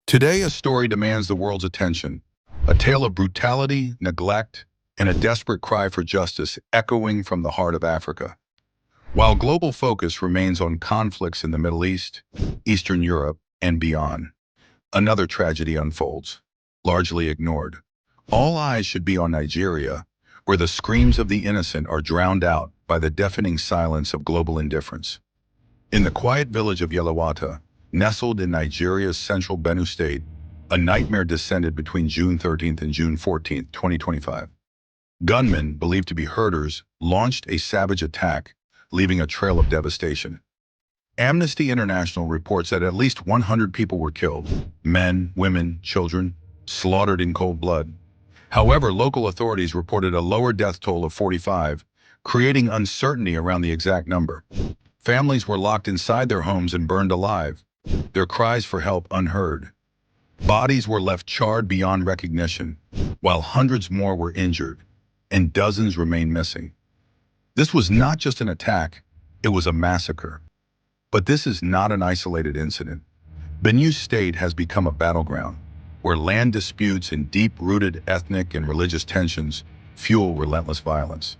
Today, a story demands the world's attention. A tale of brutality, neglect, and a desperate cry for justice echoing from the heart of Africa. While global focus remains on conflicts in the Middle East, Eastern Europe, and beyond, another tragedy unfolds, largely ignored. All eyes should be on Nigeria, where the screams of the innocent are drowned out by the deafening silence of global indifference. In the quiet village of Yelewata, nestled in Nigeria's central Benue state, a nightmare descended between June 13th and June 14th, 2025. Gunmen, believed to be herders, launched a savage attack, leaving a trail of devastation. Amnesty International reports that at least 100 people were killed, men, women, children, slaughtered in cold blood. However, local authorities reported a lower death toll of 45, creating uncertainty around the exact number. Families were locked inside their homes and burned alive, their cries for help unheard. Bodies were left charred beyond recognition, while hundreds more were injured, and dozens remain missing. This was not just an attack, it was a massacre. But this is not an isolated incident. Benue State has become a battleground, where land disputes and deep-rooted ethnic and religious tensions fuel relentless violence.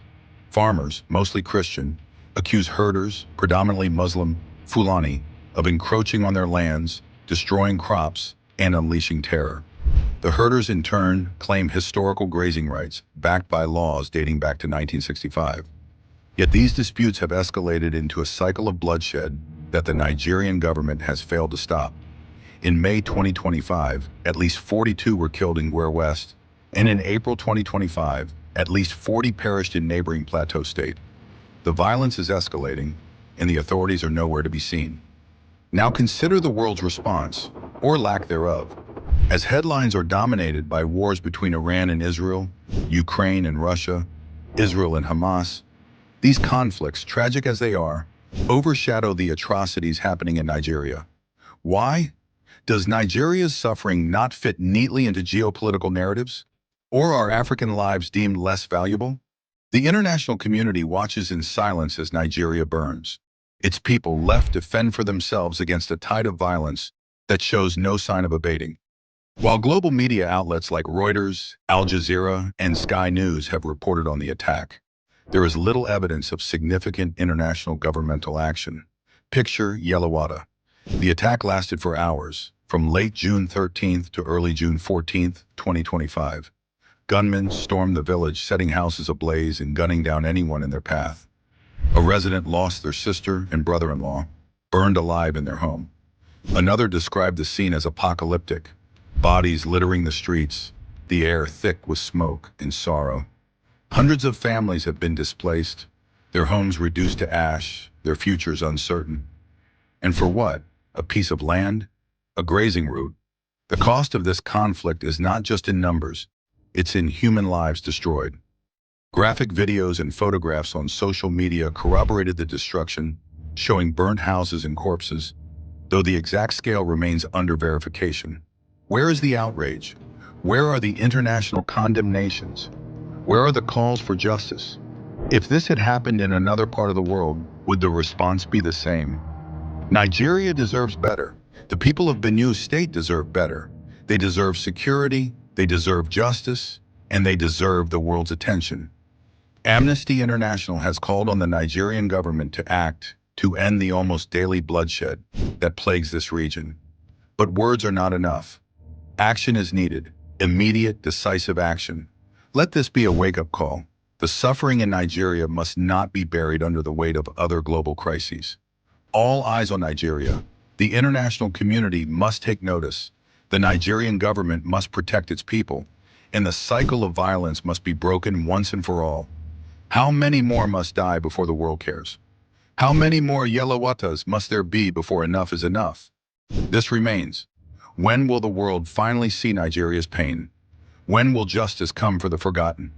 Farmers, mostly Christian, accuse herders, predominantly Muslim, Fulani, of encroaching on their lands, destroying crops, and unleashing terror. The herders in turn claim historical grazing rights, backed by laws dating back to 1965. Yet these disputes have escalated into a cycle of bloodshed that the Nigerian government has failed to stop. In May 2025, at least 42 were killed in Gwer West, and in April 2025, at least 40 perished in neighboring Plateau state. The violence is escalating, and the authorities are nowhere to be seen. Now consider the world's response, or lack thereof. As headlines are dominated by wars between Iran and Israel, Ukraine and Russia, Israel and Hamas, these conflicts, tragic as they are, overshadow the atrocities happening in Nigeria. Why? Does Nigeria's suffering not fit neatly into geopolitical narratives? Or are African lives deemed less valuable? The international community watches in silence as Nigeria burns, its people left to fend for themselves against a tide of violence that shows no sign of abating. While global media outlets like Reuters, Al Jazeera, and Sky News have reported on the attack, there is little evidence of significant international governmental action. Picture Yelewata. The attack lasted for hours, from late June 13th to early June 14th, 2025. Gunmen stormed the village, setting houses ablaze and gunning down anyone in their path. A resident lost their sister and brother-in-law, burned alive in their home. Another described the scene as apocalyptic, bodies littering the streets, the air thick with smoke and sorrow. Hundreds of families have been displaced, their homes reduced to ash, their futures uncertain. And for what? A piece of land? A grazing route? The cost of this conflict is not just in numbers, it's in human lives destroyed. Graphic videos and photographs on social media corroborated the destruction, showing burnt houses and corpses, though the exact scale remains under verification. Where is the outrage? Where are the international condemnations? Where are the calls for justice? If this had happened in another part of the world, would the response be the same? Nigeria deserves better. The people of Benue State deserve better. They deserve security, they deserve justice, and they deserve the world's attention. Amnesty International has called on the Nigerian government to act to end the almost daily bloodshed that plagues this region. But words are not enough. Action is needed, immediate, decisive action. Let this be a wake-up call. The suffering in Nigeria must not be buried under the weight of other global crises. All eyes on Nigeria. The international community must take notice. The Nigerian government must protect its people, and the cycle of violence must be broken once and for all. How many more must die before the world cares? How many more Yelewatas must there be before enough is enough? This remains. When will the world finally see Nigeria's pain? When will justice come for the forgotten?